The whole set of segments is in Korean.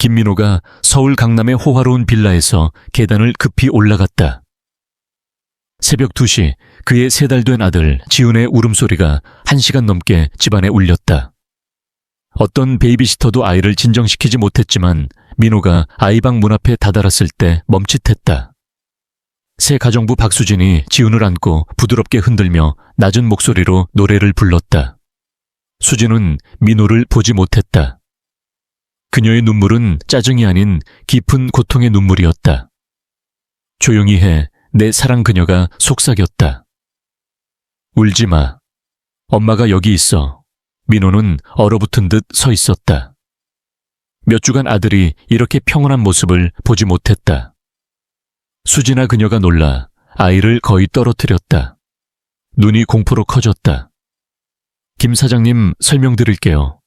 김민호가 서울 강남의 호화로운 빌라에서 계단을 급히 올라갔다. 새벽 2시 그의 3달 된 아들 지훈의 울음소리가 1시간 넘게 집안에 울렸다. 어떤 베이비시터도 아이를 진정시키지 못했지만 민호가 아이방 문 앞에 다다랐을 때 멈칫했다. 새 가정부 박수진이 지훈을 안고 부드럽게 흔들며 낮은 목소리로 노래를 불렀다. 수진은 민호를 보지 못했다. 그녀의 눈물은 짜증이 아닌 깊은 고통의 눈물이었다. 조용히 해, 내 사랑 그녀가 속삭였다. 울지 마. 엄마가 여기 있어. 민호는 얼어붙은 듯 서 있었다. 몇 주간 아들이 이렇게 평온한 모습을 보지 못했다. 수진아 그녀가 놀라 아이를 거의 떨어뜨렸다. 눈이 공포로 커졌다. 김 사장님 설명드릴게요.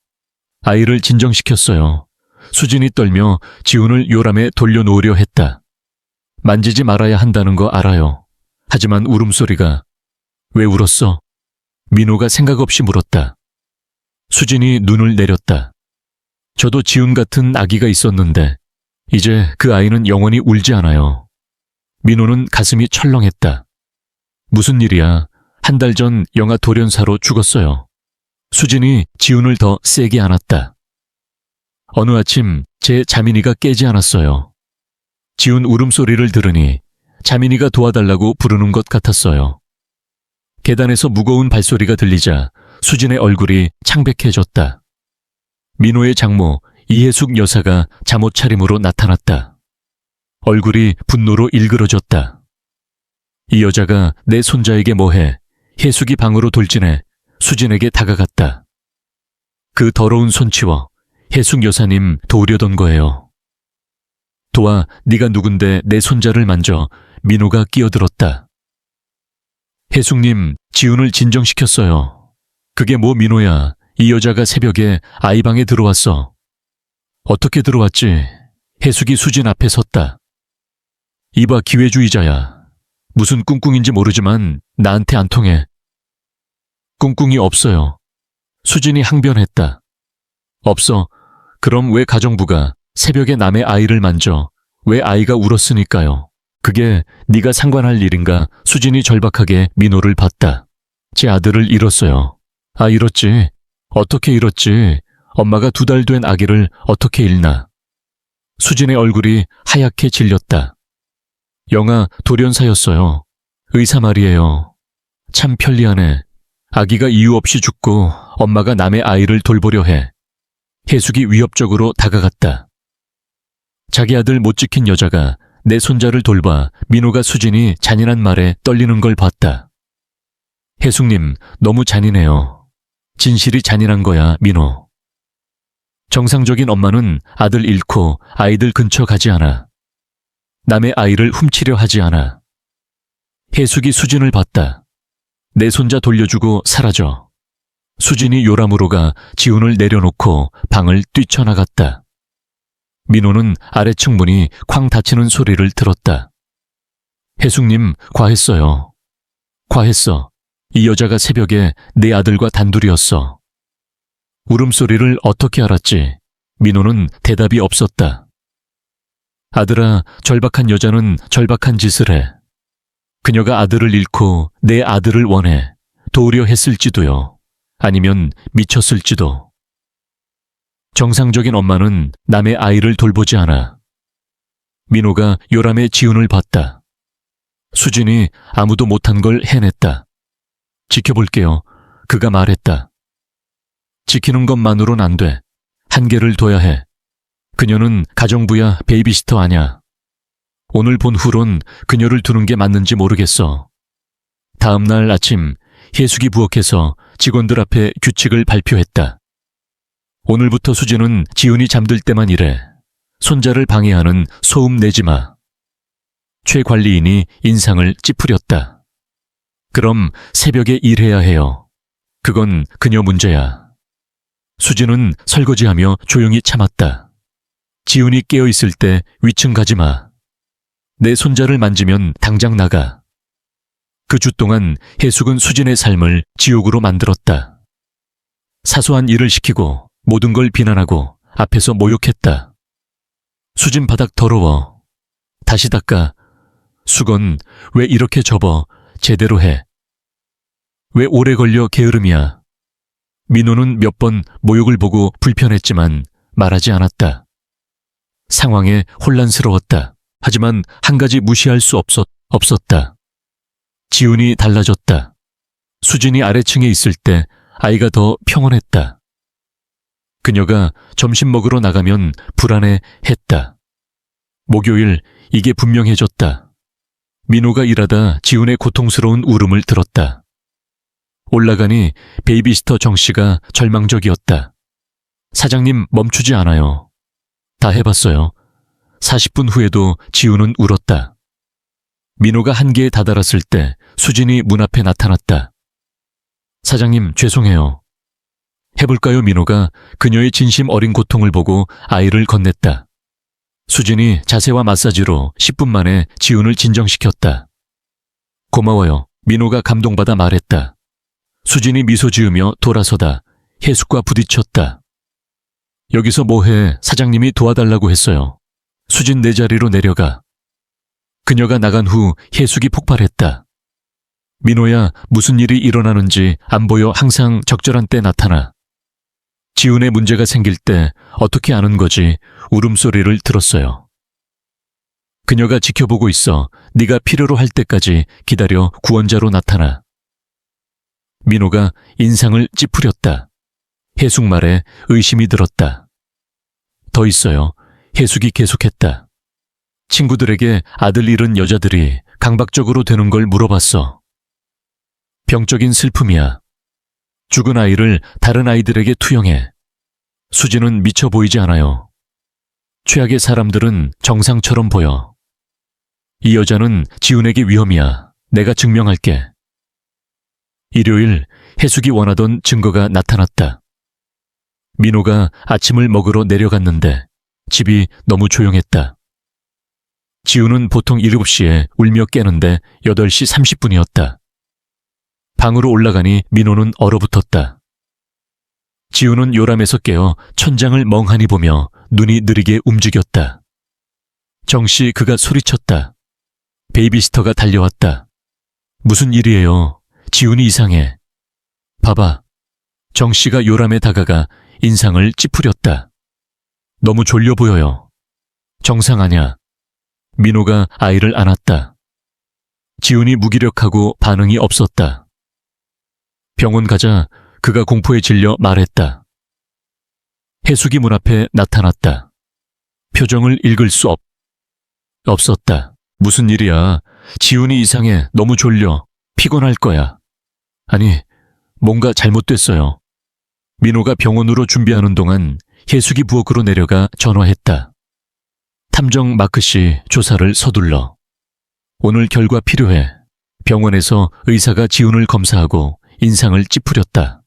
아이를 진정시켰어요. 수진이 떨며 지훈을 요람에 돌려놓으려 했다. 만지지 말아야 한다는 거 알아요. 하지만 울음소리가. 왜 울었어? 민호가 생각 없이 물었다. 수진이 눈을 내렸다. 저도 지훈 같은 아기가 있었는데 이제 그 아이는 영원히 울지 않아요. 민호는 가슴이 철렁했다. 무슨 일이야? 1달 전 영아 돌연사로 죽었어요. 수진이 지훈을 더 세게 안았다. 어느 아침 제 자민이가 깨지 않았어요. 지훈 울음소리를 들으니 자민이가 도와달라고 부르는 것 같았어요. 계단에서 무거운 발소리가 들리자 수진의 얼굴이 창백해졌다. 민호의 장모 이혜숙 여사가 잠옷 차림으로 나타났다. 얼굴이 분노로 일그러졌다. 이 여자가 내 손자에게 뭐해? 혜숙이 방으로 돌진해 수진에게 다가갔다. 그 더러운 손 치워. 혜숙 여사님 도우려던 거예요. 도와, 네가 누군데 내 손자를 만져. 민호가 끼어들었다. 혜숙님, 지훈을 진정시켰어요. 그게 뭐 민호야. 이 여자가 새벽에 아이방에 들어왔어. 어떻게 들어왔지? 혜숙이 수진 앞에 섰다. 이봐 기회주의자야. 무슨 꿍꿍인지 모르지만 나한테 안 통해. 꿍꿍이 없어요. 수진이 항변했다. 없어. 그럼 왜 가정부가 새벽에 남의 아이를 만져? 왜 아이가 울었으니까요. 그게 네가 상관할 일인가? 수진이 절박하게 민호를 봤다. 제 아들을 잃었어요. 아, 잃었지. 어떻게 잃었지? 엄마가 2달 된 아기를 어떻게 잃나? 수진의 얼굴이 하얗게 질렸다. 영아 돌연사였어요. 의사 말이에요. 참 편리하네. 아기가 이유 없이 죽고 엄마가 남의 아이를 돌보려 해. 혜숙이 위협적으로 다가갔다. 자기 아들 못 지킨 여자가 내 손자를 돌봐 민호가 수진이 잔인한 말에 떨리는 걸 봤다. 혜숙님, 너무 잔인해요. 진실이 잔인한 거야, 민호. 정상적인 엄마는 아들 잃고 아이들 근처 가지 않아. 남의 아이를 훔치려 하지 않아. 혜숙이 수진을 봤다. 내 손자 돌려주고 사라져. 수진이 요람으로 가 지훈을 내려놓고 방을 뛰쳐나갔다. 민호는 아래층 문이 쾅 닫히는 소리를 들었다. 혜숙님, 과했어요. 과했어. 이 여자가 새벽에 내 아들과 단둘이었어. 울음소리를 어떻게 알았지? 민호는 대답이 없었다. 아들아, 절박한 여자는 절박한 짓을 해. 그녀가 아들을 잃고 내 아들을 원해. 도우려 했을지도요. 아니면 미쳤을지도. 정상적인 엄마는 남의 아이를 돌보지 않아. 민호가 요람의 지훈을 봤다. 수진이 아무도 못한 걸 해냈다. 지켜볼게요. 그가 말했다. 지키는 것만으론 안 돼. 한계를 둬야 해. 그녀는 가정부야 베이비시터 아냐. 오늘 본 후론 그녀를 두는 게 맞는지 모르겠어. 다음 날 아침 혜숙이 부엌에서 직원들 앞에 규칙을 발표했다. 오늘부터 수진은 지훈이 잠들 때만 일해. 손자를 방해하는 소음 내지 마. 최 관리인이 인상을 찌푸렸다. 그럼 새벽에 일해야 해요. 그건 그녀 문제야. 수진은 설거지하며 조용히 참았다. 지훈이 깨어있을 때 위층 가지 마. 내 손자를 만지면 당장 나가. 그 주 동안 혜숙은 수진의 삶을 지옥으로 만들었다. 사소한 일을 시키고 모든 걸 비난하고 앞에서 모욕했다. 수진 바닥 더러워. 다시 닦아. 수건 왜 이렇게 접어? 제대로 해. 왜 오래 걸려 게으름이야. 민호는 몇 번 모욕을 보고 불편했지만 말하지 않았다. 상황에 혼란스러웠다. 하지만 한 가지 무시할 수 없었다. 지훈이 달라졌다. 수진이 아래층에 있을 때 아이가 더 평온했다. 그녀가 점심 먹으러 나가면 불안해했다. 목요일 이게 분명해졌다. 민호가 일하다 지훈의 고통스러운 울음을 들었다. 올라가니 베이비시터 정씨가 절망적이었다. 사장님 멈추지 않아요. 다 해봤어요. 40분 후에도 지훈은 울었다. 민호가 한계에 다다랐을 때 수진이 문 앞에 나타났다. 사장님 죄송해요. 해볼까요? 민호가 그녀의 진심 어린 고통을 보고 아이를 건넸다. 수진이 자세와 마사지로 10분 만에 지훈을 진정시켰다. 고마워요. 민호가 감동받아 말했다. 수진이 미소 지으며 돌아서다 혜숙과 부딪혔다. 여기서 뭐해? 사장님이 도와달라고 했어요. 수진 내 자리로 내려가. 그녀가 나간 후 혜숙이 폭발했다. 민호야, 무슨 일이 일어나는지 안 보여. 항상 적절한 때 나타나. 지훈의 문제가 생길 때 어떻게 아는 거지? 울음소리를 들었어요. 그녀가 지켜보고 있어. 네가 필요로 할 때까지 기다려. 구원자로 나타나. 민호가 인상을 찌푸렸다. 혜숙 말에 의심이 들었다. 더 있어요. 혜숙이 계속했다. 친구들에게 아들 잃은 여자들이 강박적으로 되는 걸 물어봤어. 병적인 슬픔이야. 죽은 아이를 다른 아이들에게 투영해. 수진은 미쳐 보이지 않아요. 최악의 사람들은 정상처럼 보여. 이 여자는 지훈에게 위험이야. 내가 증명할게. 일요일 혜숙이 원하던 증거가 나타났다. 민호가 아침을 먹으러 내려갔는데 집이 너무 조용했다. 지훈은 보통 7시에 울며 깨는데 8시 30분이었다. 방으로 올라가니 민호는 얼어붙었다. 지훈은 요람에서 깨어 천장을 멍하니 보며 눈이 느리게 움직였다. 정씨 그가 소리쳤다. 베이비시터가 달려왔다. 무슨 일이에요? 지훈이 이상해. 봐봐. 정씨가 요람에 다가가 인상을 찌푸렸다. 너무 졸려 보여요. 정상 아냐. 민호가 아이를 안았다. 지훈이 무기력하고 반응이 없었다. 병원 가자. 그가 공포에 질려 말했다. 혜숙이 문 앞에 나타났다. 표정을 읽을 수 없었다. 무슨 일이야. 지훈이 이상해. 너무 졸려. 피곤할 거야. 아니, 뭔가 잘못됐어요. 민호가 병원으로 준비하는 동안 혜숙이 부엌으로 내려가 전화했다. 탐정 마크씨 조사를 서둘러. 오늘 결과 필요해. 병원에서 의사가 지훈을 검사하고 인상을 찌푸렸다.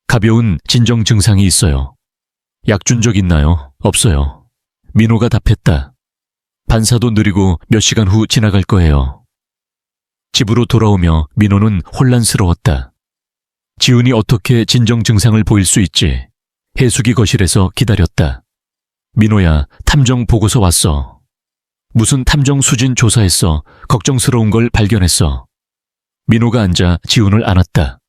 가벼운 진정 증상이 있어요. 약 준 적 있나요? 없어요. 민호가 답했다. 반사도 느리고 몇 시간 후 지나갈 거예요. 집으로 돌아오며 민호는 혼란스러웠다. 지훈이 어떻게 진정 증상을 보일 수 있지? 혜숙이 거실에서 기다렸다. 민호야, 탐정 보고서 왔어. 무슨 탐정? 수진 조사했어. 걱정스러운 걸 발견했어. 민호가 앉아 지훈을 안았다.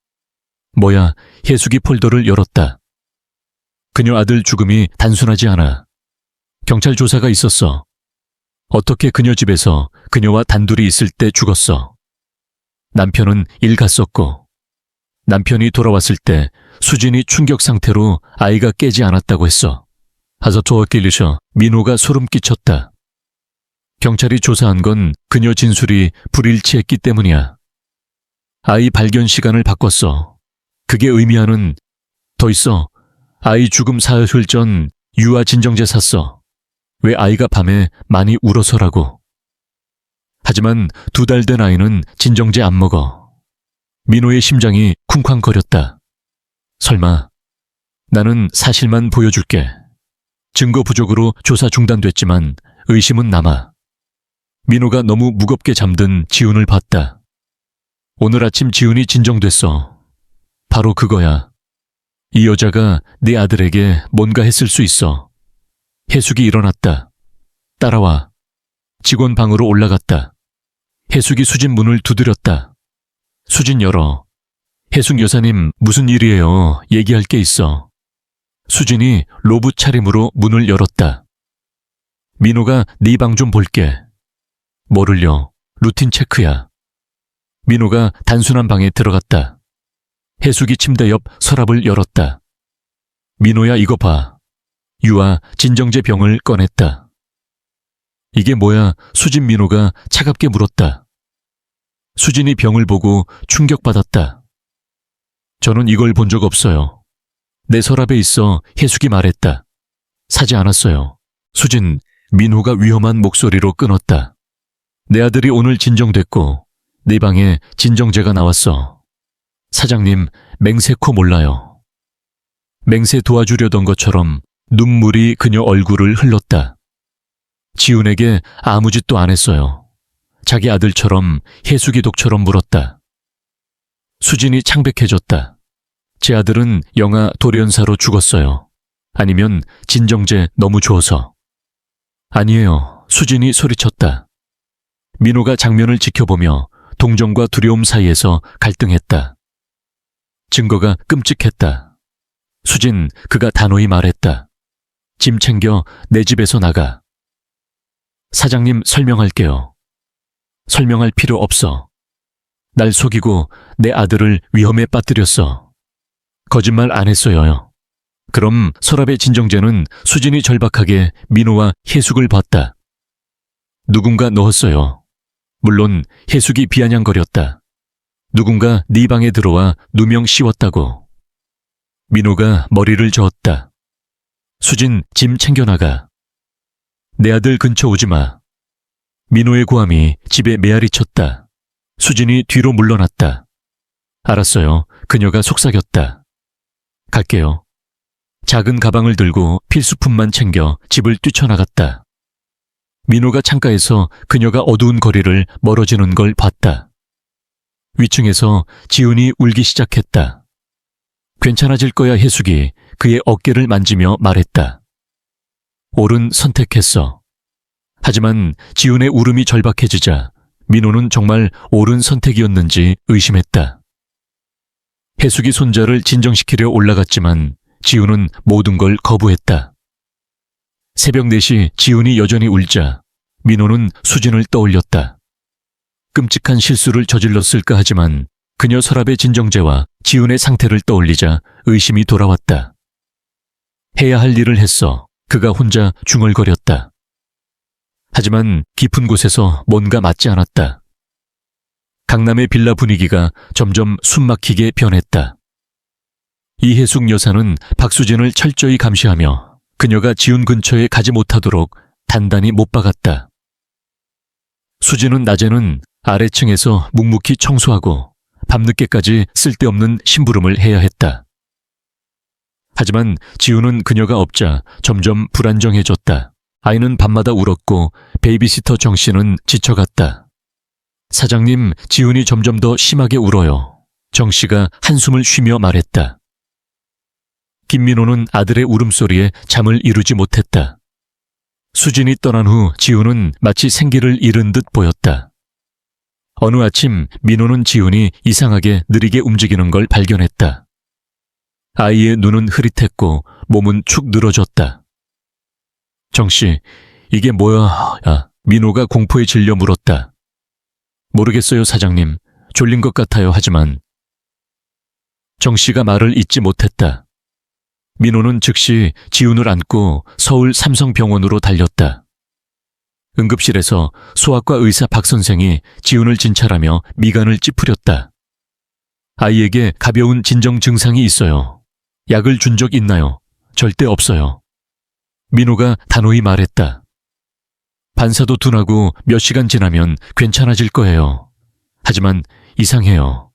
뭐야? 혜숙이 폴더를 열었다. 그녀 아들 죽음이 단순하지 않아. 경찰 조사가 있었어. 어떻게 그녀 집에서 그녀와 단둘이 있을 때 죽었어. 남편은 일 갔었고 남편이 돌아왔을 때 수진이 충격 상태로 아이가 깨지 않았다고 했어. 아저토어 길리셔. 민호가 소름 끼쳤다. 경찰이 조사한 건 그녀 진술이 불일치했기 때문이야. 아이 발견 시간을 바꿨어. 그게 의미하는 더 있어. 아이 죽음 사흘 전 유아 진정제 샀어. 왜 아이가 밤에 많이 울어서라고. 하지만 2달 된 아이는 진정제 안 먹어. 민호의 심장이 쿵쾅거렸다. 설마. 나는 사실만 보여줄게. 증거 부족으로 조사 중단됐지만 의심은 남아. 민호가 너무 무겁게 잠든 지훈을 봤다. 오늘 아침 지훈이 진정됐어. 바로 그거야. 이 여자가 네 아들에게 뭔가 했을 수 있어. 혜숙이 일어났다. 따라와. 직원 방으로 올라갔다. 혜숙이 수진 문을 두드렸다. 수진 열어. 혜숙 여사님, 무슨 일이에요? 얘기할 게 있어. 수진이 로브 차림으로 문을 열었다. 민호가 네 방 좀 볼게. 뭐를요? 루틴 체크야. 민호가 단순한 방에 들어갔다. 혜숙이 침대 옆 서랍을 열었다. 민호야, 이거 봐. 유아 진정제 병을 꺼냈다. 이게 뭐야? 수진 민호가 차갑게 물었다. 수진이 병을 보고 충격받았다. 저는 이걸 본 적 없어요. 내 서랍에 있어. 혜숙이 말했다. 사지 않았어요. 수진, 민호가 위험한 목소리로 끊었다. 내 아들이 오늘 진정됐고 네 방에 진정제가 나왔어. 사장님, 맹세코 몰라요. 맹세 도와주려던 것처럼 눈물이 그녀 얼굴을 흘렀다. 지훈에게 아무 짓도 안 했어요. 자기 아들처럼 혜숙이 독처럼 물었다. 수진이 창백해졌다. 제 아들은 영아 돌연사로 죽었어요. 아니면 진정제 너무 줘서. 아니에요. 수진이 소리쳤다. 민호가 장면을 지켜보며 동정과 두려움 사이에서 갈등했다. 증거가 끔찍했다. 수진, 그가 단호히 말했다. 짐 챙겨 내 집에서 나가. 사장님, 설명할게요. 설명할 필요 없어. 날 속이고 내 아들을 위험에 빠뜨렸어. 거짓말 안 했어요. 그럼 서랍의 진정제는 수진이 절박하게 민호와 혜숙을 봤다. 누군가 넣었어요. 물론 혜숙이 비아냥거렸다. 누군가 네 방에 들어와 누명 씌웠다고. 민호가 머리를 저었다. 수진, 짐 챙겨나가. 내 아들 근처 오지 마. 민호의 고함이 집에 메아리 쳤다. 수진이 뒤로 물러났다. 알았어요. 그녀가 속삭였다. 갈게요. 작은 가방을 들고 필수품만 챙겨 집을 뛰쳐나갔다. 민호가 창가에서 그녀가 어두운 거리를 멀어지는 걸 봤다. 위층에서 지훈이 울기 시작했다. 괜찮아질 거야, 혜숙이 그의 어깨를 만지며 말했다. 옳은 선택했어. 하지만 지훈의 울음이 절박해지자 민호는 정말 옳은 선택이었는지 의심했다. 혜숙이 손자를 진정시키려 올라갔지만 지훈은 모든 걸 거부했다. 새벽 4시 지훈이 여전히 울자 민호는 수진을 떠올렸다. 끔찍한 실수를 저질렀을까 하지만 그녀 서랍의 진정제와 지훈의 상태를 떠올리자 의심이 돌아왔다. 해야 할 일을 했어. 그가 혼자 중얼거렸다. 하지만 깊은 곳에서 뭔가 맞지 않았다. 강남의 빌라 분위기가 점점 숨막히게 변했다. 이혜숙 여사는 박수진을 철저히 감시하며 그녀가 지훈 근처에 가지 못하도록 단단히 못 박았다. 수진은 낮에는 아래층에서 묵묵히 청소하고 밤늦게까지 쓸데없는 심부름을 해야 했다. 하지만 지훈은 그녀가 없자 점점 불안정해졌다. 아이는 밤마다 울었고 베이비시터 정 씨는 지쳐갔다. 사장님, 지훈이 점점 더 심하게 울어요. 정 씨가 한숨을 쉬며 말했다. 김민호는 아들의 울음소리에 잠을 이루지 못했다. 수진이 떠난 후 지훈은 마치 생기를 잃은 듯 보였다. 어느 아침 민호는 지훈이 이상하게 느리게 움직이는 걸 발견했다. 아이의 눈은 흐릿했고 몸은 축 늘어졌다. 정씨, 이게 뭐야? 민호가 공포에 질려 물었다. 모르겠어요, 사장님. 졸린 것 같아요. 하지만 정씨가 말을 잇지 못했다. 민호는 즉시 지훈을 안고 서울 삼성병원으로 달렸다. 응급실에서 소아과 의사 박 선생이 지훈을 진찰하며 미간을 찌푸렸다. 아이에게 가벼운 진정 증상이 있어요. 약을 준 적 있나요? 절대 없어요. 민호가 단호히 말했다. 반사도 둔하고 몇 시간 지나면 괜찮아질 거예요. 하지만 이상해요.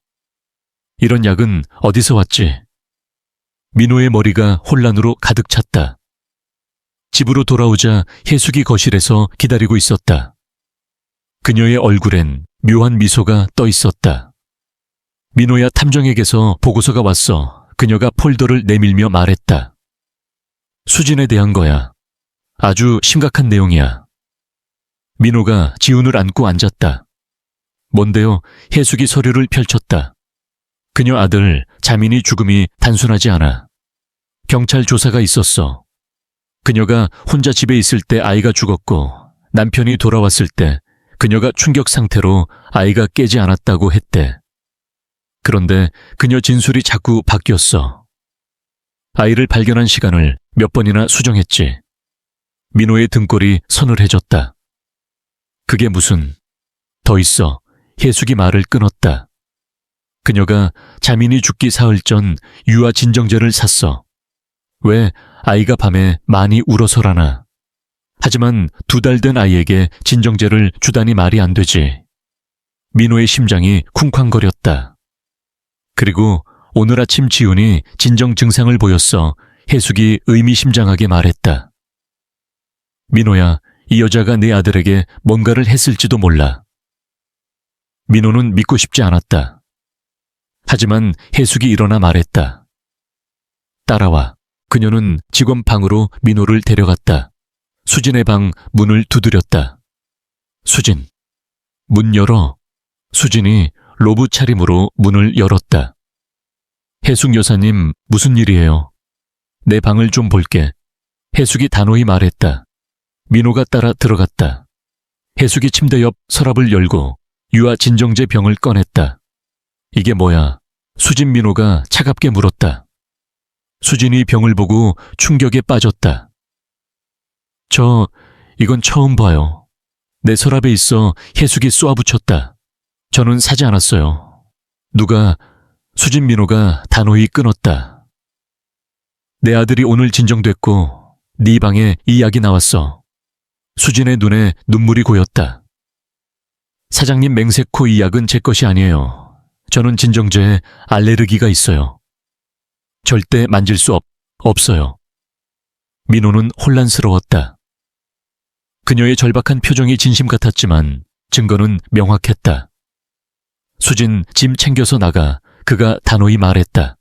이런 약은 어디서 왔지? 민호의 머리가 혼란으로 가득 찼다. 집으로 돌아오자 혜숙이 거실에서 기다리고 있었다. 그녀의 얼굴엔 묘한 미소가 떠 있었다. 민호야, 탐정에게서 보고서가 왔어. 그녀가 폴더를 내밀며 말했다. 수진에 대한 거야. 아주 심각한 내용이야. 민호가 지훈을 안고 앉았다. 뭔데요? 혜숙이 서류를 펼쳤다. 그녀 아들 자민이 죽음이 단순하지 않아. 경찰 조사가 있었어. 그녀가 혼자 집에 있을 때 아이가 죽었고 남편이 돌아왔을 때 그녀가 충격 상태로 아이가 깨지 않았다고 했대. 그런데 그녀 진술이 자꾸 바뀌었어. 아이를 발견한 시간을 몇 번이나 수정했지. 민호의 등골이 서늘해졌다. 그게 무슨... 더 있어. 혜숙이 말을 끊었다. 그녀가 자민이 죽기 사흘 전 유아 진정제를 샀어. 왜 아이가 밤에 많이 울어서라나. 하지만 2달 된 아이에게 진정제를 주다니 말이 안 되지. 민호의 심장이 쿵쾅거렸다. 그리고 오늘 아침 지훈이 진정 증상을 보였어. 혜숙이 의미심장하게 말했다. 민호야, 이 여자가 내 아들에게 뭔가를 했을지도 몰라. 민호는 믿고 싶지 않았다. 하지만 혜숙이 일어나 말했다. 따라와. 그녀는 직원 방으로 민호를 데려갔다. 수진의 방 문을 두드렸다. 수진. 문 열어. 수진이 로브 차림으로 문을 열었다. 혜숙 여사님, 무슨 일이에요? 내 방을 좀 볼게. 혜숙이 단호히 말했다. 민호가 따라 들어갔다. 혜숙이 침대 옆 서랍을 열고 유아 진정제 병을 꺼냈다. 이게 뭐야? 수진. 민호가 차갑게 물었다. 수진이 병을 보고 충격에 빠졌다. 이건 처음 봐요. 내 서랍에 있어. 혜숙이 쏘아붙였다. 저는 사지 않았어요. 누가... 수진. 민호가 단호히 끊었다. 내 아들이 오늘 진정됐고 네 방에 이 약이 나왔어. 수진의 눈에 눈물이 고였다. 사장님, 맹세코 이 약은 제 것이 아니에요. 저는 진정제에 알레르기가 있어요. 절대 만질 수 없어요. 민호는 혼란스러웠다. 그녀의 절박한 표정이 진심 같았지만 증거는 명확했다. 수진, 짐 챙겨서 나가. 그가 단호히 말했다.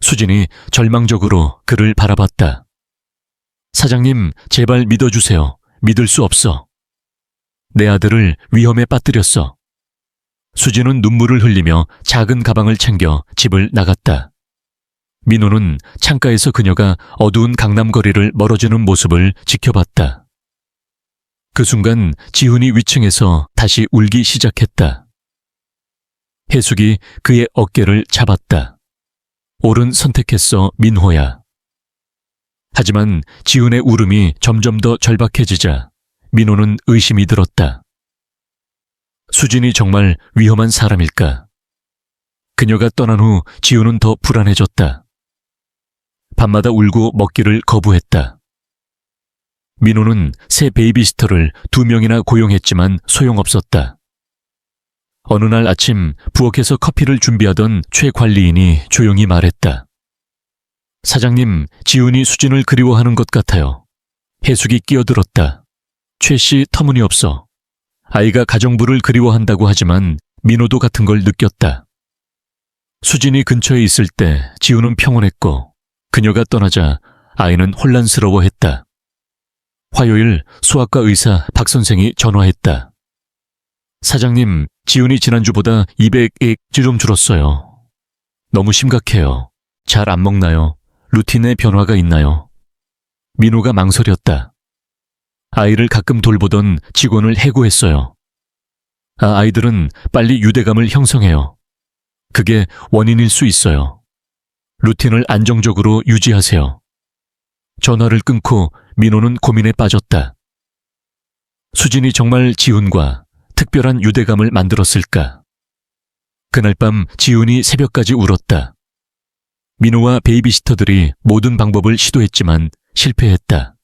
수진이 절망적으로 그를 바라봤다. 사장님, 제발 믿어주세요. 믿을 수 없어. 내 아들을 위험에 빠뜨렸어. 수진은 눈물을 흘리며 작은 가방을 챙겨 집을 나갔다. 민호는 창가에서 그녀가 어두운 강남 거리를 멀어지는 모습을 지켜봤다. 그 순간 지훈이 위층에서 다시 울기 시작했다. 혜숙이 그의 어깨를 잡았다. 옳은 선택했어, 민호야. 하지만 지훈의 울음이 점점 더 절박해지자 민호는 의심이 들었다. 수진이 정말 위험한 사람일까? 그녀가 떠난 후 지훈은 더 불안해졌다. 밤마다 울고 먹기를 거부했다. 민호는 새 베이비시터를 2명이나 고용했지만 소용없었다. 어느 날 아침 부엌에서 커피를 준비하던 최 관리인이 조용히 말했다. 사장님, 지훈이 수진을 그리워하는 것 같아요. 혜숙이 끼어들었다. 최 씨, 터무니없어. 아이가 가정부를 그리워한다고 하지만 민호도 같은 걸 느꼈다. 수진이 근처에 있을 때 지훈은 평온했고 그녀가 떠나자 아이는 혼란스러워했다. 화요일 소아과 의사 박 선생이 전화했다. 사장님, 지훈이 지난주보다 200이 좀 줄었어요. 너무 심각해요. 잘 안 먹나요? 루틴에 변화가 있나요? 민호가 망설였다. 아이를 가끔 돌보던 직원을 해고했어요. 아이들은 빨리 유대감을 형성해요. 그게 원인일 수 있어요. 루틴을 안정적으로 유지하세요. 전화를 끊고 민호는 고민에 빠졌다. 수진이 정말 지훈과 특별한 유대감을 만들었을까? 그날 밤 지훈이 새벽까지 울었다. 민호와 베이비시터들이 모든 방법을 시도했지만 실패했다.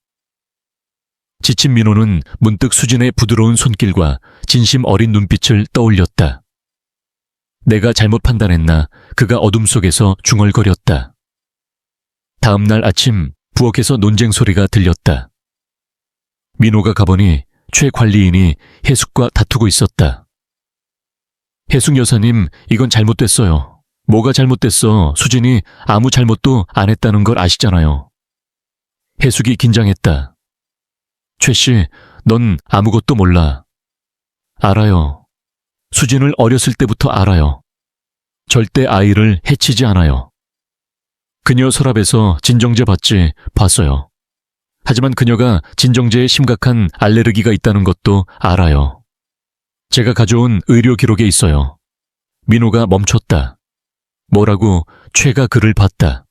지친 민호는 문득 수진의 부드러운 손길과 진심 어린 눈빛을 떠올렸다. 내가 잘못 판단했나? 그가 어둠 속에서 중얼거렸다. 다음 날 아침 부엌에서 논쟁 소리가 들렸다. 민호가 가보니 최 관리인이 혜숙과 다투고 있었다. 혜숙 여사님, 이건 잘못됐어요. 뭐가 잘못됐어? 수진이 아무 잘못도 안 했다는 걸 아시잖아요. 혜숙이 긴장했다. 최 씨, 넌 아무것도 몰라. 알아요. 수진을 어렸을 때부터 알아요. 절대 아이를 해치지 않아요. 그녀 서랍에서 진정제 봤어요. 하지만 그녀가 진정제에 심각한 알레르기가 있다는 것도 알아요. 제가 가져온 의료 기록에 있어요. 민호가 멈췄다. 뭐라고? 최가 그를 봤다.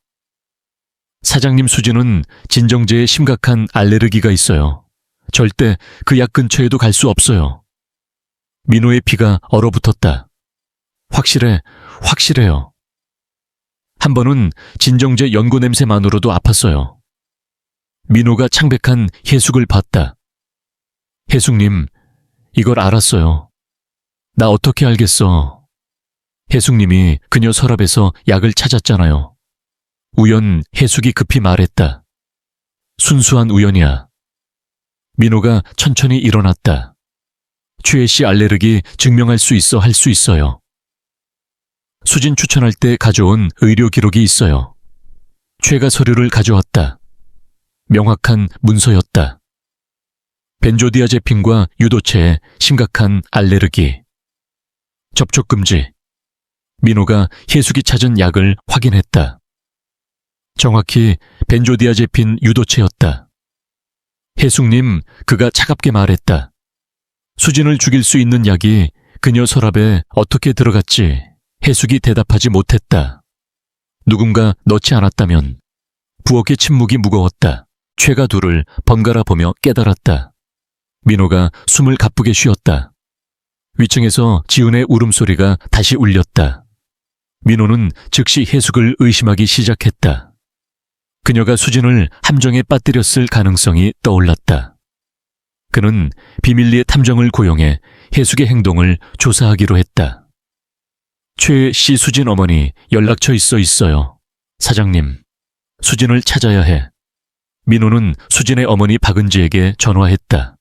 사장님, 수진은 진정제에 심각한 알레르기가 있어요. 절대 그 약 근처에도 갈 수 없어요. 민호의 피가 얼어붙었다. 확실해요. 한 번은 진정제 연고 냄새만으로도 아팠어요. 민호가 창백한 혜숙을 봤다. 혜숙님, 이걸 알았어요. 나 어떻게 알겠어. 혜숙님이 그녀 서랍에서 약을 찾았잖아요. 우연, 혜숙이 급히 말했다. 순수한 우연이야. 민호가 천천히 일어났다. 최 씨 알레르기 증명할 수 있어 할 수 있어요. 수진 추천할 때 가져온 의료 기록이 있어요. 최가 서류를 가져왔다. 명확한 문서였다. 벤조디아제핀과 유도체에 심각한 알레르기. 접촉 금지. 민호가 혜숙이 찾은 약을 확인했다. 정확히 벤조디아제핀 유도체였다. 혜숙님, 그가 차갑게 말했다. 수진을 죽일 수 있는 약이 그녀 서랍에 어떻게 들어갔지? 혜숙이 대답하지 못했다. 누군가 넣지 않았다면. 부엌의 침묵이 무거웠다. 최가 둘을 번갈아 보며 깨달았다. 민호가 숨을 가쁘게 쉬었다. 위층에서 지훈의 울음소리가 다시 울렸다. 민호는 즉시 혜숙을 의심하기 시작했다. 그녀가 수진을 함정에 빠뜨렸을 가능성이 떠올랐다. 그는 비밀리에 탐정을 고용해 혜숙의 행동을 조사하기로 했다. 최 씨 수진 어머니 연락처 있어요. 사장님, 수진을 찾아야 해. 민호는 수진의 어머니 박은지에게 전화했다.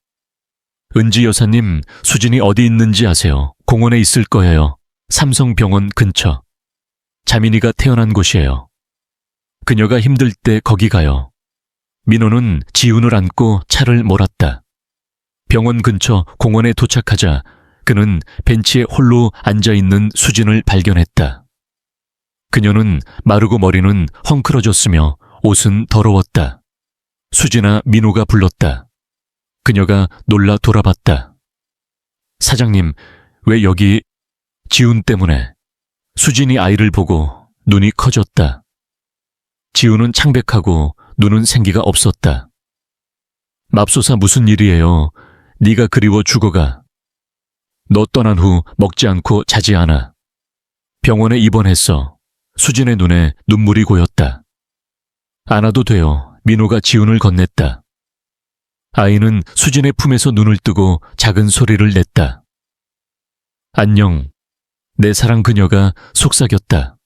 은지 여사님, 수진이 어디 있는지 아세요? 공원에 있을 거예요. 삼성병원 근처. 자민이가 태어난 곳이에요. 그녀가 힘들 때 거기 가요. 민호는 지훈을 안고 차를 몰았다. 병원 근처 공원에 도착하자 그는 벤치에 홀로 앉아있는 수진을 발견했다. 그녀는 마르고 머리는 헝클어졌으며 옷은 더러웠다. 수진아, 민호가 불렀다. 그녀가 놀라 돌아봤다. 사장님, 왜 여기? 지훈 때문에. 수진이 아이를 보고 눈이 커졌다. 지훈은 창백하고 눈은 생기가 없었다. 맙소사, 무슨 일이에요? 네가 그리워 죽어가. 너 떠난 후 먹지 않고 자지 않아. 병원에 입원했어. 수진의 눈에 눈물이 고였다. 안 와도 돼요. 민호가 지훈을 건넸다. 아이는 수진의 품에서 눈을 뜨고 작은 소리를 냈다. 안녕. 내 사랑 그녀가 속삭였다.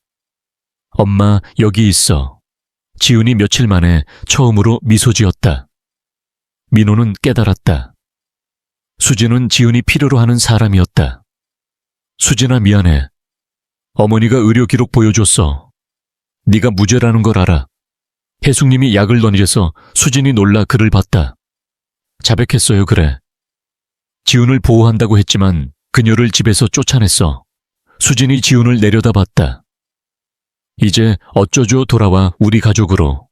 엄마, 여기 있어. 지훈이 며칠 만에 처음으로 미소 지었다. 민호는 깨달았다. 수진은 지훈이 필요로 하는 사람이었다. 수진아, 미안해. 어머니가 의료 기록 보여줬어. 네가 무죄라는 걸 알아. 혜숙님이 약을 던져서 수진이 놀라 그를 봤다. 자백했어요, 그래. 지훈을 보호한다고 했지만 그녀를 집에서 쫓아냈어. 수진이 지훈을 내려다봤다. 이제 어쩌죠, 돌아와 우리 가족으로.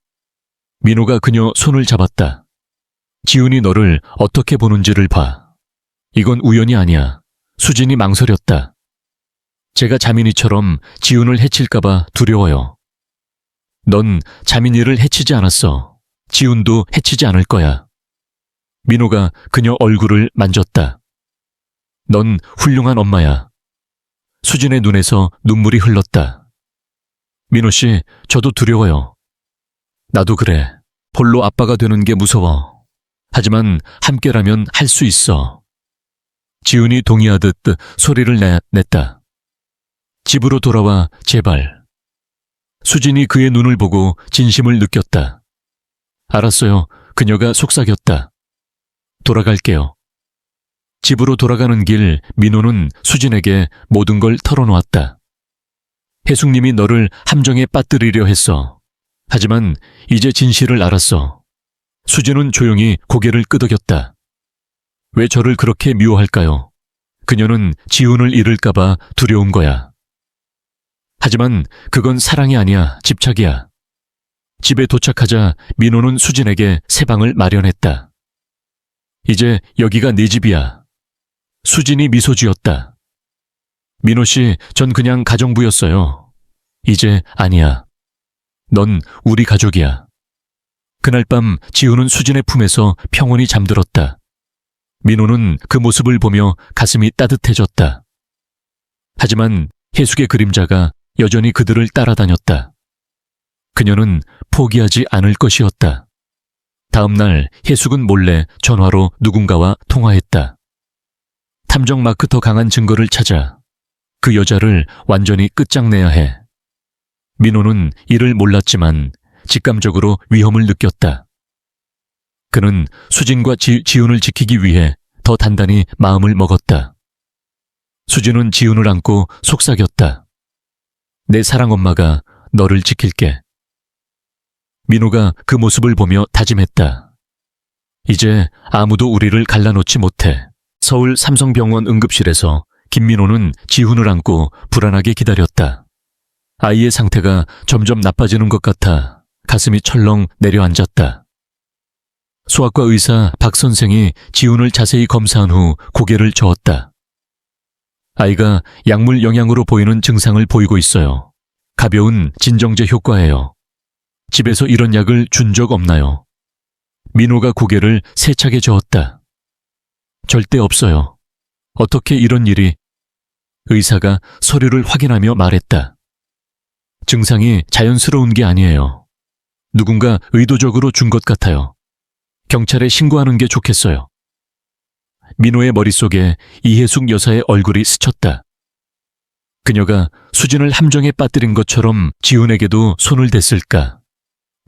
민호가 그녀 손을 잡았다. 지훈이 너를 어떻게 보는지를 봐. 이건 우연이 아니야. 수진이 망설였다. 제가 자민이처럼 지훈을 해칠까봐 두려워요. 넌 자민이를 해치지 않았어. 지훈도 해치지 않을 거야. 민호가 그녀 얼굴을 만졌다. 넌 훌륭한 엄마야. 수진의 눈에서 눈물이 흘렀다. 민호 씨, 저도 두려워요. 나도 그래. 홀로 아빠가 되는 게 무서워. 하지만 함께라면 할 수 있어. 지훈이 동의하듯 소리를 냈다. 집으로 돌아와, 제발. 수진이 그의 눈을 보고 진심을 느꼈다. 알았어요. 그녀가 속삭였다. 돌아갈게요. 집으로 돌아가는 길, 민호는 수진에게 모든 걸 털어놓았다. 혜숙님이 너를 함정에 빠뜨리려 했어. 하지만 이제 진실을 알았어. 수진은 조용히 고개를 끄덕였다. 왜 저를 그렇게 미워할까요? 그녀는 지훈을 잃을까봐 두려운 거야. 하지만 그건 사랑이 아니야, 집착이야. 집에 도착하자 민호는 수진에게 새 방을 마련했다. 이제 여기가 네 집이야. 수진이 미소 지었다. 민호 씨, 전 그냥 가정부였어요. 이제 아니야. 넌 우리 가족이야. 그날 밤 지훈은 수진의 품에서 평온히 잠들었다. 민호는 그 모습을 보며 가슴이 따뜻해졌다. 하지만 혜숙의 그림자가 여전히 그들을 따라다녔다. 그녀는 포기하지 않을 것이었다. 다음 날 혜숙은 몰래 전화로 누군가와 통화했다. 탐정 마크터 강한 증거를 찾아 그 여자를 완전히 끝장내야 해. 민호는 이를 몰랐지만 직감적으로 위험을 느꼈다. 그는 수진과 지훈을 지키기 위해 더 단단히 마음을 먹었다. 수진은 지훈을 안고 속삭였다. 내 사랑 엄마가 너를 지킬게. 민호가 그 모습을 보며 다짐했다. 이제 아무도 우리를 갈라놓지 못해. 서울 삼성병원 응급실에서 김민호는 지훈을 안고 불안하게 기다렸다. 아이의 상태가 점점 나빠지는 것 같아 가슴이 철렁 내려앉았다. 소아과 의사 박 선생이 지훈을 자세히 검사한 후 고개를 저었다. 아이가 약물 영향으로 보이는 증상을 보이고 있어요. 가벼운 진정제 효과예요. 집에서 이런 약을 준 적 없나요? 민호가 고개를 세차게 저었다. 절대 없어요. 어떻게 이런 일이? 의사가 서류를 확인하며 말했다. 증상이 자연스러운 게 아니에요. 누군가 의도적으로 준 것 같아요. 경찰에 신고하는 게 좋겠어요. 민호의 머릿속에 이혜숙 여사의 얼굴이 스쳤다. 그녀가 수진을 함정에 빠뜨린 것처럼 지훈에게도 손을 댔을까?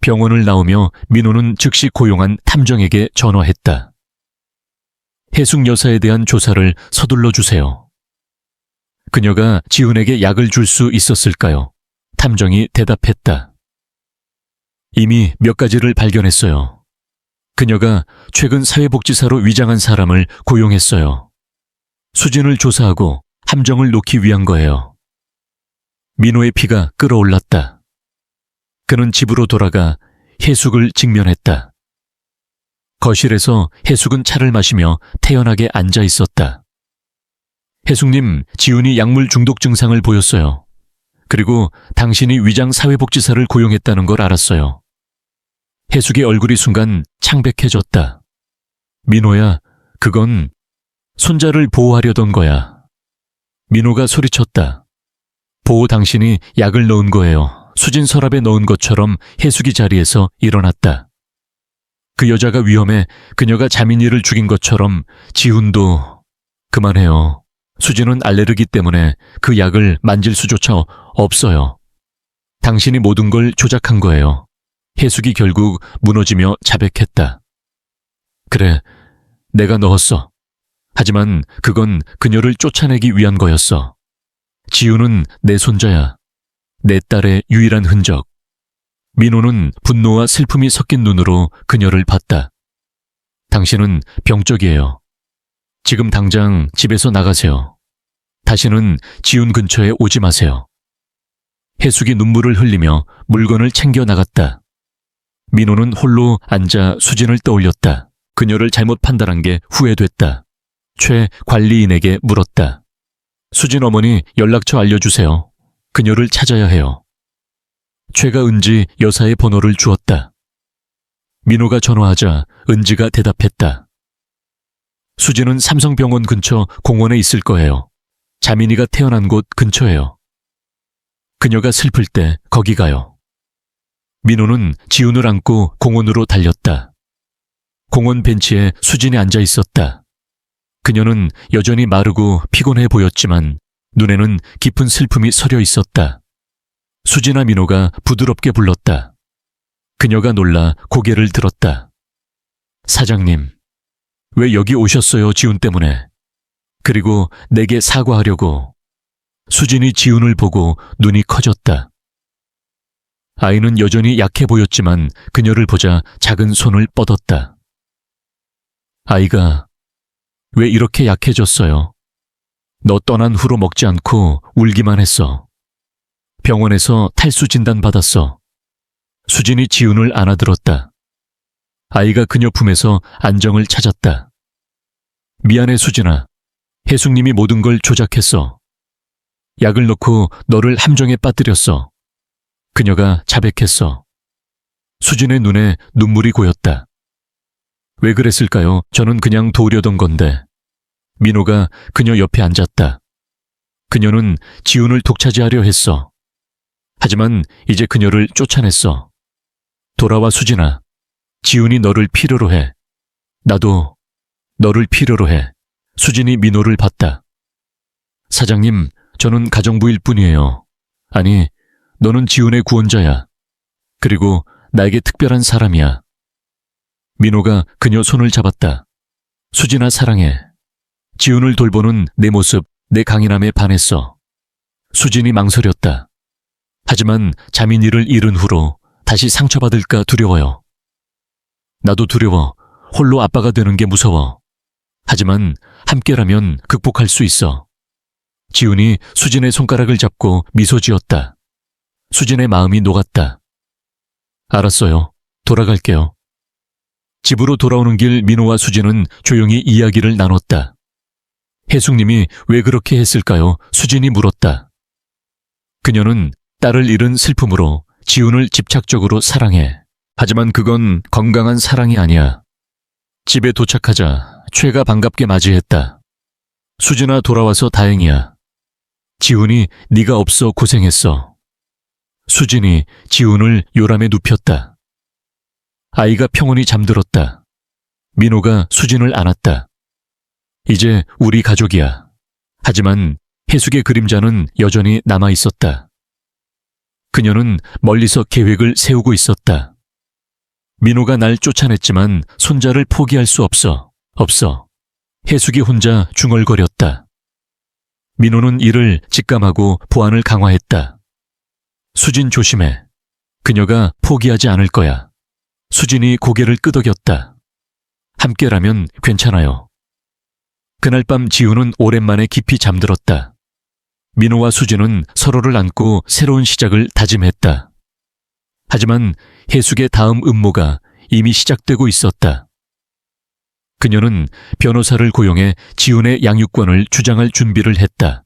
병원을 나오며 민호는 즉시 고용한 탐정에게 전화했다. 혜숙 여사에 대한 조사를 서둘러 주세요. 그녀가 지훈에게 약을 줄 수 있었을까요? 탐정이 대답했다. 이미 몇 가지를 발견했어요. 그녀가 최근 사회복지사로 위장한 사람을 고용했어요. 수진을 조사하고 함정을 놓기 위한 거예요. 민호의 피가 끓어올랐다. 그는 집으로 돌아가 혜숙을 직면했다. 거실에서 혜숙은 차를 마시며 태연하게 앉아 있었다. 혜숙님, 지훈이 약물 중독 증상을 보였어요. 그리고 당신이 위장 사회복지사를 고용했다는 걸 알았어요. 혜숙의 얼굴이 순간 창백해졌다. 민호야, 그건 손자를 보호하려던 거야. 민호가 소리쳤다. 보호 당신이 약을 넣은 거예요. 수진 서랍에 넣은 것처럼 혜숙이 자리에서 일어났다. 그 여자가 위험해. 그녀가 자민이를 죽인 것처럼 지훈도. 그만해요. 수진은 알레르기 때문에 그 약을 만질 수조차 없어요. 당신이 모든 걸 조작한 거예요. 혜숙이 결국 무너지며 자백했다. 그래, 내가 넣었어. 하지만 그건 그녀를 쫓아내기 위한 거였어. 지훈은 내 손자야. 내 딸의 유일한 흔적. 민호는 분노와 슬픔이 섞인 눈으로 그녀를 봤다. 당신은 병적이에요. 지금 당장 집에서 나가세요. 다시는 지훈 근처에 오지 마세요. 혜숙이 눈물을 흘리며 물건을 챙겨 나갔다. 민호는 홀로 앉아 수진을 떠올렸다. 그녀를 잘못 판단한 게 후회됐다. 최 관리인에게 물었다. 수진 어머니 연락처 알려주세요. 그녀를 찾아야 해요. 최가 은지 여사의 번호를 주었다. 민호가 전화하자 은지가 대답했다. 수진은 삼성병원 근처 공원에 있을 거예요. 자민이가 태어난 곳 근처예요. 그녀가 슬플 때 거기 가요. 민호는 지훈을 안고 공원으로 달렸다. 공원 벤치에 수진이 앉아 있었다. 그녀는 여전히 마르고 피곤해 보였지만 눈에는 깊은 슬픔이 서려 있었다. 수진아, 민호가 부드럽게 불렀다. 그녀가 놀라 고개를 들었다. 사장님, 왜 여기 오셨어요, 지훈 때문에? 그리고 내게 사과하려고. 수진이 지훈을 보고 눈이 커졌다. 아이는 여전히 약해 보였지만 그녀를 보자 작은 손을 뻗었다. 아이가 왜 이렇게 약해졌어요? 너 떠난 후로 먹지 않고 울기만 했어. 병원에서 탈수 진단 받았어. 수진이 지훈을 안아들었다. 아이가 그녀 품에서 안정을 찾았다. 미안해 수진아. 혜숙님이 모든 걸 조작했어. 약을 넣고 너를 함정에 빠뜨렸어. 그녀가 자백했어. 수진의 눈에 눈물이 고였다. 왜 그랬을까요? 저는 그냥 도우려던 건데. 민호가 그녀 옆에 앉았다. 그녀는 지훈을 독차지하려 했어. 하지만 이제 그녀를 쫓아냈어. 돌아와 수진아. 지훈이 너를 필요로 해. 나도 너를 필요로 해. 수진이 민호를 봤다. 사장님, 저는 가정부일 뿐이에요. 아니, 너는 지훈의 구원자야. 그리고 나에게 특별한 사람이야. 민호가 그녀 손을 잡았다. 수진아 사랑해. 지훈을 돌보는 내 모습, 내 강인함에 반했어. 수진이 망설였다. 하지만 자민이를 잃은 후로 다시 상처받을까 두려워요. 나도 두려워. 홀로 아빠가 되는 게 무서워. 하지만 함께라면 극복할 수 있어. 지훈이 수진의 손가락을 잡고 미소 지었다. 수진의 마음이 녹았다. 알았어요. 돌아갈게요. 집으로 돌아오는 길 민호와 수진은 조용히 이야기를 나눴다. 혜숙님이 왜 그렇게 했을까요? 수진이 물었다. 그녀는 딸을 잃은 슬픔으로 지훈을 집착적으로 사랑해. 하지만 그건 건강한 사랑이 아니야. 집에 도착하자 최가 반갑게 맞이했다. 수진아 돌아와서 다행이야. 지훈이 네가 없어 고생했어. 수진이 지훈을 요람에 눕혔다. 아이가 평온히 잠들었다. 민호가 수진을 안았다. 이제 우리 가족이야. 하지만 혜숙의 그림자는 여전히 남아 있었다. 그녀는 멀리서 계획을 세우고 있었다. 민호가 날 쫓아냈지만 손자를 포기할 수 없어. 혜숙이 혼자 중얼거렸다. 민호는 이를 직감하고 보안을 강화했다. 수진 조심해. 그녀가 포기하지 않을 거야. 수진이 고개를 끄덕였다. 함께라면 괜찮아요. 그날 밤 지훈은 오랜만에 깊이 잠들었다. 민호와 수진은 서로를 안고 새로운 시작을 다짐했다. 하지만 혜숙의 다음 음모가 이미 시작되고 있었다. 그녀는 변호사를 고용해 지훈의 양육권을 주장할 준비를 했다.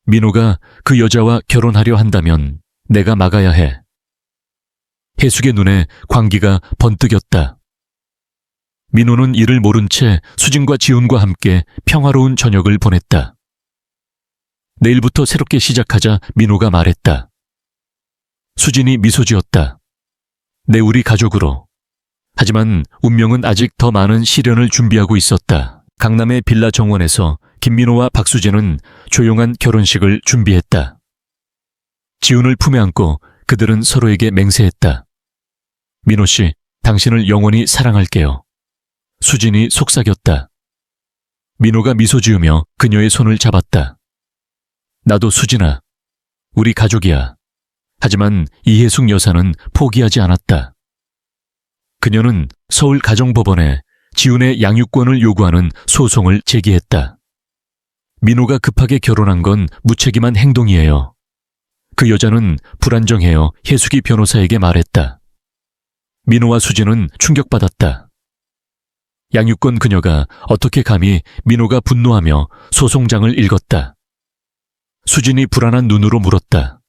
민호가 그 여자와 결혼하려 한다면 내가 막아야 해. 혜숙의 눈에 광기가 번뜩였다. 민호는 이를 모른 채 수진과 지훈과 함께 평화로운 저녁을 보냈다. 내일부터 새롭게 시작하자 민호가 말했다. 수진이 미소 지었다. 내 우리 가족으로. 하지만 운명은 아직 더 많은 시련을 준비하고 있었다. 강남의 빌라 정원에서 김민호와 박수진은 조용한 결혼식을 준비했다. 지훈을 품에 안고 그들은 서로에게 맹세했다. 민호 씨, 당신을 영원히 사랑할게요. 수진이 속삭였다. 민호가 미소 지으며 그녀의 손을 잡았다. 나도 수진아, 우리 가족이야. 하지만 이혜숙 여사는 포기하지 않았다. 그녀는 서울 가정법원에 지훈의 양육권을 요구하는 소송을 제기했다. 민호가 급하게 결혼한 건 무책임한 행동이에요. 그 여자는 불안정해요. 혜숙이 변호사에게 말했다. 민호와 수진은 충격받았다. 양육권 그녀가 어떻게 감히 민호가 분노하며 소송장을 읽었다. 수진이 불안한 눈으로 물었다.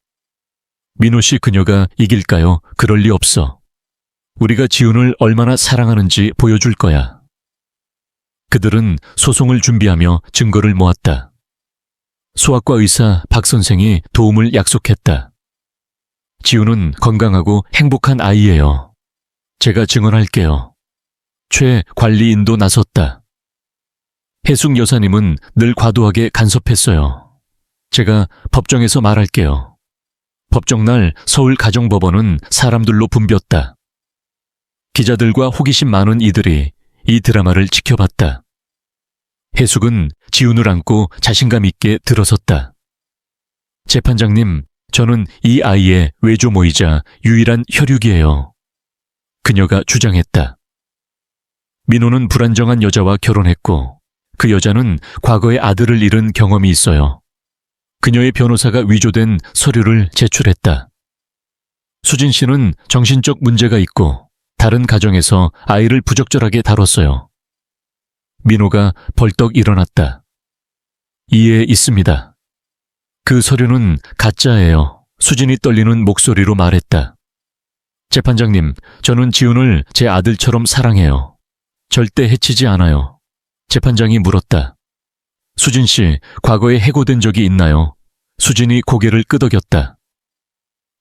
민호 씨 그녀가 이길까요? 그럴 리 없어. 우리가 지훈을 얼마나 사랑하는지 보여줄 거야. 그들은 소송을 준비하며 증거를 모았다. 소아과 의사 박 선생이 도움을 약속했다. 지훈은 건강하고 행복한 아이예요. 제가 증언할게요. 최 관리인도 나섰다. 혜숙 여사님은 늘 과도하게 간섭했어요. 제가 법정에서 말할게요. 법정날 서울 가정법원은 사람들로 붐볐다. 기자들과 호기심 많은 이들이 이 드라마를 지켜봤다. 혜숙은 지훈을 안고 자신감 있게 들어섰다. 재판장님, 저는 이 아이의 외조모이자 유일한 혈육이에요. 그녀가 주장했다. 민호는 불안정한 여자와 결혼했고 그 여자는 과거에 아들을 잃은 경험이 있어요. 그녀의 변호사가 위조된 서류를 제출했다. 수진 씨는 정신적 문제가 있고 다른 가정에서 아이를 부적절하게 다뤘어요. 민호가 벌떡 일어났다. 이해 있습니다. 그 서류는 가짜예요. 수진이 떨리는 목소리로 말했다. 재판장님, 저는 지훈을 제 아들처럼 사랑해요. 절대 해치지 않아요. 재판장이 물었다. 수진 씨, 과거에 해고된 적이 있나요? 수진이 고개를 끄덕였다.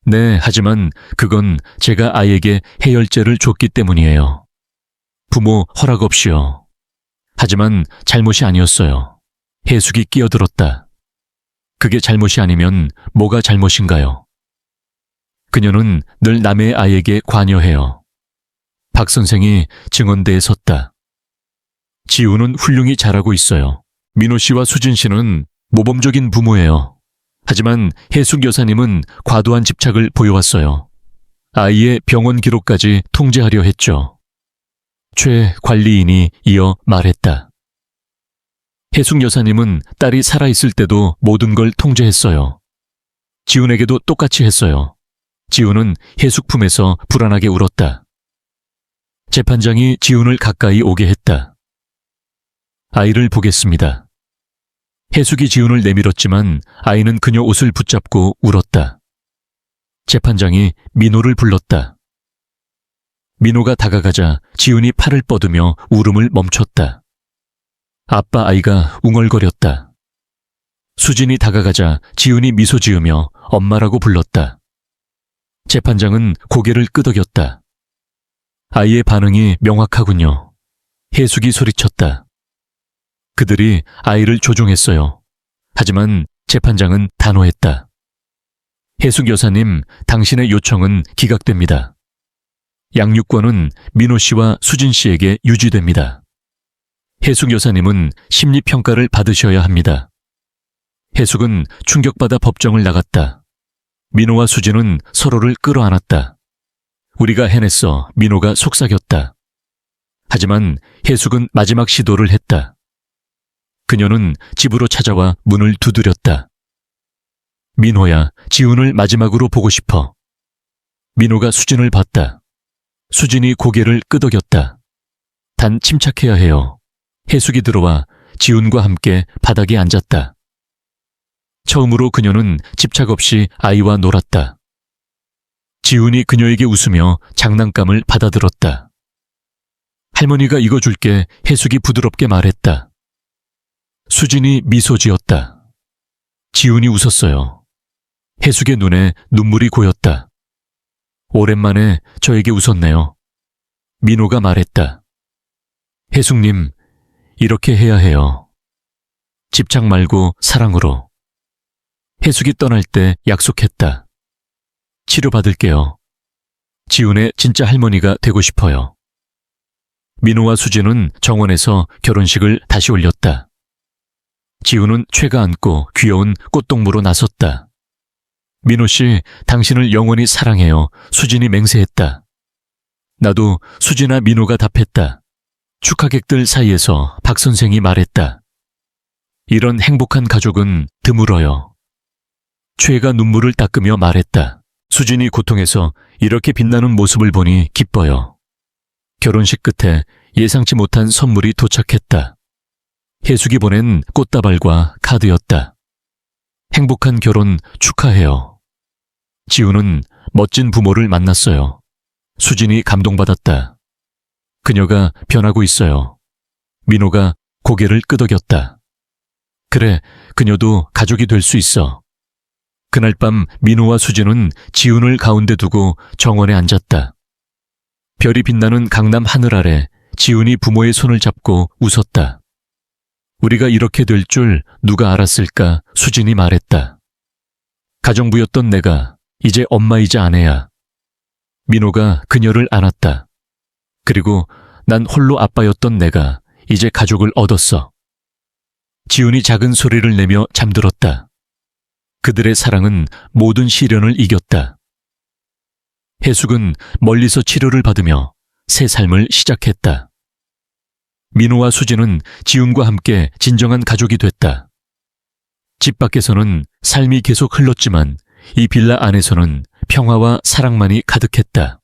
네, 하지만 그건 제가 아이에게 해열제를 줬기 때문이에요. 부모 허락 없이요. 하지만 잘못이 아니었어요. 혜숙이 끼어들었다. 그게 잘못이 아니면 뭐가 잘못인가요? 그녀는 늘 남의 아이에게 관여해요. 박 선생이 증언대에 섰다. 지우는 훌륭히 잘하고 있어요. 민호 씨와 수진 씨는 모범적인 부모예요. 하지만 혜숙 여사님은 과도한 집착을 보여왔어요. 아이의 병원 기록까지 통제하려 했죠. 최 관리인이 이어 말했다. 혜숙 여사님은 딸이 살아있을 때도 모든 걸 통제했어요. 지훈에게도 똑같이 했어요. 지훈은 혜숙 품에서 불안하게 울었다. 재판장이 지훈을 가까이 오게 했다. 아이를 보겠습니다. 혜숙이 지훈을 내밀었지만 아이는 그녀 옷을 붙잡고 울었다. 재판장이 민호를 불렀다. 민호가 다가가자 지훈이 팔을 뻗으며 울음을 멈췄다. 아빠 아이가 웅얼거렸다. 수진이 다가가자 지훈이 미소 지으며 엄마라고 불렀다. 재판장은 고개를 끄덕였다. 아이의 반응이 명확하군요. 혜숙이 소리쳤다. 그들이 아이를 조종했어요. 하지만 재판장은 단호했다. 혜숙 여사님, 당신의 요청은 기각됩니다. 양육권은 민호 씨와 수진 씨에게 유지됩니다. 혜숙 여사님은 심리평가를 받으셔야 합니다. 혜숙은 충격받아 법정을 나갔다. 민호와 수진은 서로를 끌어안았다. 우리가 해냈어. 민호가 속삭였다. 하지만 혜숙은 마지막 시도를 했다. 그녀는 집으로 찾아와 문을 두드렸다. 민호야, 지훈을 마지막으로 보고 싶어. 민호가 수진을 봤다. 수진이 고개를 끄덕였다. 단 침착해야 해요. 혜숙이 들어와 지훈과 함께 바닥에 앉았다. 처음으로 그녀는 집착 없이 아이와 놀았다. 지훈이 그녀에게 웃으며 장난감을 받아들었다. 할머니가 이거 줄게. 혜숙이 부드럽게 말했다. 수진이 미소 지었다. 지훈이 웃었어요. 혜숙의 눈에 눈물이 고였다. 오랜만에 저에게 웃었네요. 민호가 말했다. 혜숙님, 이렇게 해야 해요. 집착 말고 사랑으로. 혜숙이 떠날 때 약속했다. 치료받을게요. 지훈의 진짜 할머니가 되고 싶어요. 민호와 수진은 정원에서 결혼식을 다시 올렸다. 지훈은 최가 안고 귀여운 꽃동무로 나섰다. 민호 씨, 당신을 영원히 사랑해요. 수진이 맹세했다. 나도 수진아 민호가 답했다. 축하객들 사이에서 박 선생이 말했다. 이런 행복한 가족은 드물어요. 최가 눈물을 닦으며 말했다. 수진이 고통에서 이렇게 빛나는 모습을 보니 기뻐요. 결혼식 끝에 예상치 못한 선물이 도착했다. 혜숙이 보낸 꽃다발과 카드였다. 행복한 결혼 축하해요. 지훈은 멋진 부모를 만났어요. 수진이 감동받았다. 그녀가 변하고 있어요. 민호가 고개를 끄덕였다. 그래, 그녀도 가족이 될 수 있어. 그날 밤 민호와 수진은 지훈을 가운데 두고 정원에 앉았다. 별이 빛나는 강남 하늘 아래 지훈이 부모의 손을 잡고 웃었다. 우리가 이렇게 될 줄 누가 알았을까? 수진이 말했다. 가정부였던 내가 이제 엄마이자 아내야. 민호가 그녀를 안았다. 그리고 난 홀로 아빠였던 내가 이제 가족을 얻었어. 지훈이 작은 소리를 내며 잠들었다. 그들의 사랑은 모든 시련을 이겼다. 혜숙은 멀리서 치료를 받으며 새 삶을 시작했다. 민호와 수진은 지훈과 함께 진정한 가족이 됐다. 집 밖에서는 삶이 계속 흘렀지만 이 빌라 안에서는 평화와 사랑만이 가득했다.